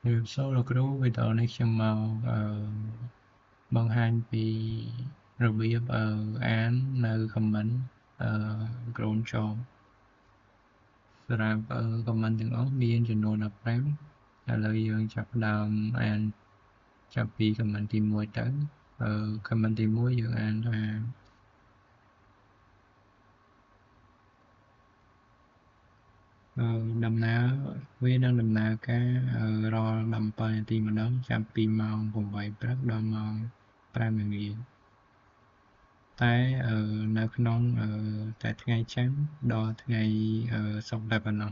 Rồi sau làគ្រូ វីដេអូនេះខ្ញុំមកបង្ហាញពីរបៀបអាននៅ comment ក្រុមចបសម្រាប់comment ទាំងអស់មានចំនួន15ឥឡូវយើងចាប់ផ្ដើមអានចាប់ពី comment ទី1ទៅcomment ទី1យើងអានថាដំណើរវានឹងដំណើរការរាល់17នាទីម្ដងចាប់ពីម៉ោង8ព្រឹកដល់ម៉ោង5ល្ងាចតែនៅក្នុងតែថ្ងៃច័ន្ទដល់ថ្ងៃសុក្រតែប៉ុណ្ណោះ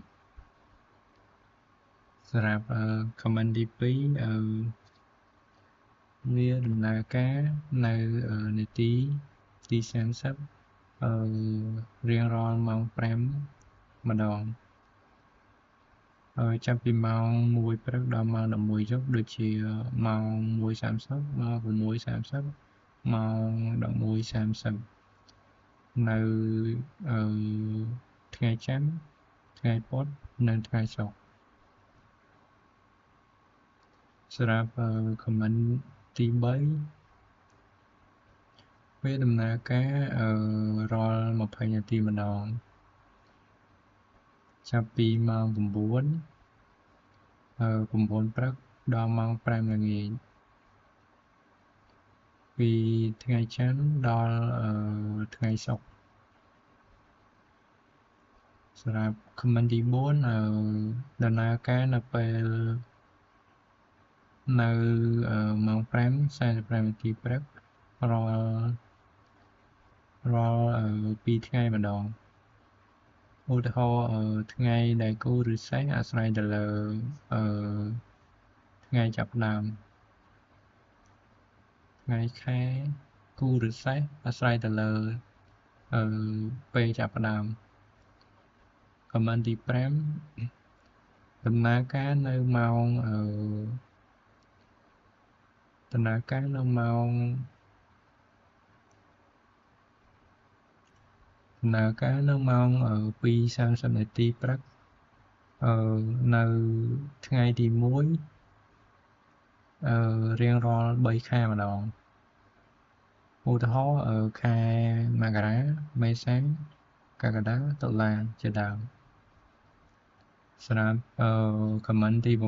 សម្រាប់ comment ទី2វាដំណើរការនៅនាទីទី30រៀងរាល់ម៉ោង5ម្ដងចាប់ពីម៉ោង1ព្រឹកដល់ម៉ោង11យប់ដូចជាម៉ោង1:30ម៉ោង6:30ម៉ោង11:30នៅថ្ងៃច័ន្ទថ្ងៃពុធនិងថ្ងៃសុក្រសម្រាប់ comment ទី3វាដំណើរការរាល់20នាទីម្ដងចាប់ពីម៉ោង9ព្រឹកដល់ម៉ោង5ល្ងាចពីថ្ងៃច័ន្ទដល់ថ្ងៃសុក្រសម្រាប់ comment ទី4ដំណើរការនៅពេលនៅម៉ោង 5:45 នាទីព្រឹករាល់2ថ្ងៃម្ដងឧទាហរណ៍ថ្ងៃដែលគូឬសេះអាស្រ័យទៅលើថ្ងៃចាប់ផ្ដើមថ្ងៃខែគូឬសេះអាស្រ័យទៅលើពេលចាប់ផ្ដើម comment ទី5ដំណើរការនៅម៉ោង2:30 នាទីព្រឹកនៅថ្ងៃទី1រៀងរាល់3ខែម្ដងឧទាហរណ៍ខែមករាមេសាកក្កដាតុលាជាដើមសម្រាប់ comment ទី6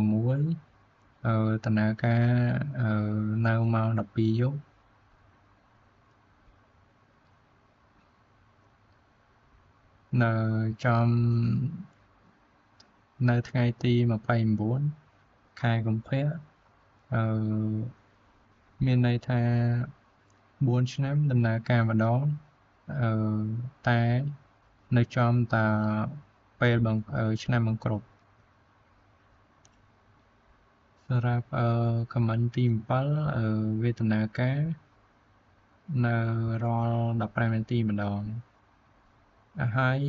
ដំណើរការនៅម៉ោង12យប់នៅចំនៅថ្ងៃទី29ខែកុម្ភៈមានន័យថា4ឆ្នាំដំណើរការម្ដងតែនៅចំតាពេលឆ្នាំបង្គ្រប់សម្រាប់ comment ទី7វាដំណើរការនៅរាល់15នាទីម្ដងហើយ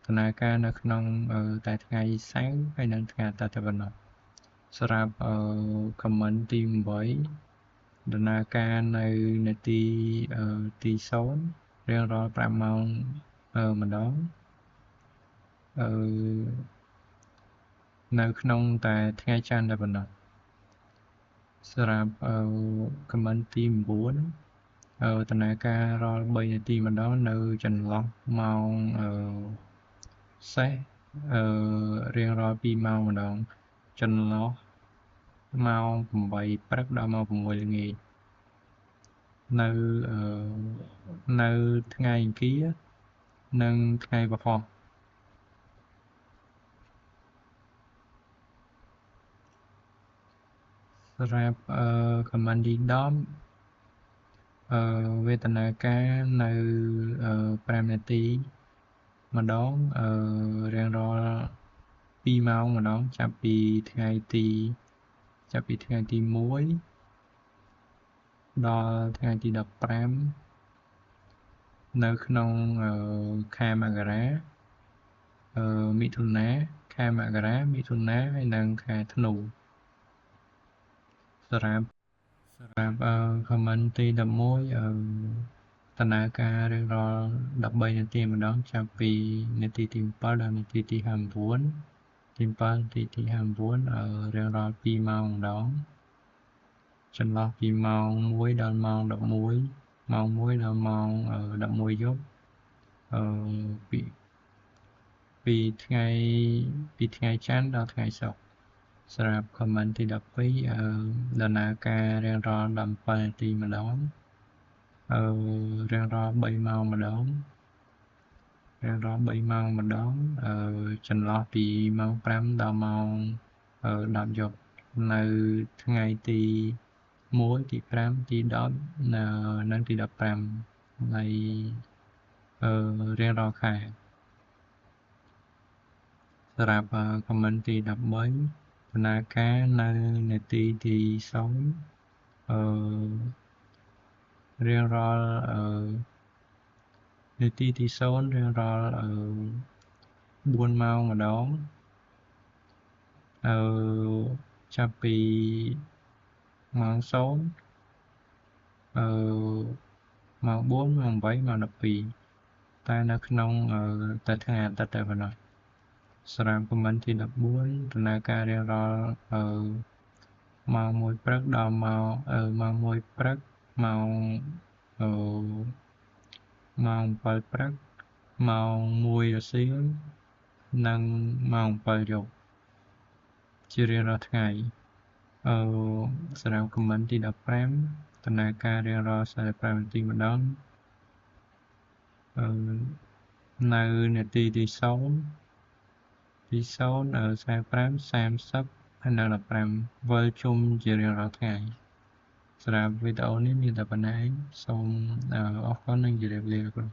ដំណើរការនៅក្នុងតែថ្ងៃសៅរ៍ហើយនិងថ្ងៃអាទិត្យតែប៉ុណ្ណោះសម្រាប់ comment ទី8ដំណើរការនៅនាទីទី0រៀងរាល់5ម៉ោងម្ដងនៅក្នុងតែថ្ងៃច័ន្ទតែប៉ុណ្ណោះសម្រាប់ comment ទី9ដំណើរការរាល់3នាទីម្ដងនៅចន្លោះម៉ោងសេះរៀងរាល់2ម៉ោងម្ដងចន្លោះម៉ោង8ព្រឹកដល់ម៉ោង6ល្ងាចនៅថ្ងៃអង្គារនិងថ្ងៃពហុសម្រាប់ comment ទី10វេទនាការនៅ5នាទីម្ដងរៀងរាល់2ម៉ោងម្ដងចាប់ពីថ្ងៃទី1ដល់ថ្ងៃទី15នៅក្នុងខែមករាមិថុនាខែមករាមិថុនាហើយនិងខែធ្នូសម្រាប់ comment ទី11ដំណើរការរៀងរាល់13នាទីម្ដងចាប់ពីនាទីទី7ដល់នាទីទី29 ទី7ទី29រៀងរាល់2ម៉ោងម្ដងចន្លោះពីម៉ោង1ដល់ម៉ោង11ម៉ោង1ដល់ម៉ោង11យប់ពីថ្ងៃច័ន្ទដល់ថ្ងៃសុក្រសម្រាប់ comment ទី12ដំណើរការរៀងរាល់17នាទីម្ដងរៀងរាល់3ម៉ោងម្ដងចន្លោះពីម៉ោង5ដល់ម៉ោង10យប់នៅថ្ងៃទី1ទី5ទី10និងទី15នៃរៀងរាល់ខែសម្រាប់ comment ទី13ដំណើរការនៅនាទីទី0រៀងរាល់នាទីទី0រៀងរាល់4ម៉ោងម្ដងចាប់ពីម៉ោង0ម៉ោង4ម៉ោង8ម៉ោង12តែនៅក្នុងតែថ្ងៃអាទិត្យតែប៉ុណ្ណោះសម្រាប់ comment ទី14ដំណើរការរៀងរាល់ម៉ោង1ព្រឹកដល់ម៉ោង1ព្រឹកម៉ោង7ព្រឹកម៉ោង1រសៀលនិងម៉ោង7យប់ជារៀងរាល់ថ្ងៃសម្រាប់ comment ទី15ដំណើរការរៀងរាល់45នាទីម្ដងនៅនាទីទី0ទី0 45 30ហើយនិង15វិលជុំជារៀងរាល់ថ្ងៃសម្រាប់វីដេអូនេះមានតែប៉ុណ្ណេះសូមអរគុណនិងជម្រាបលាលោកគ្រូ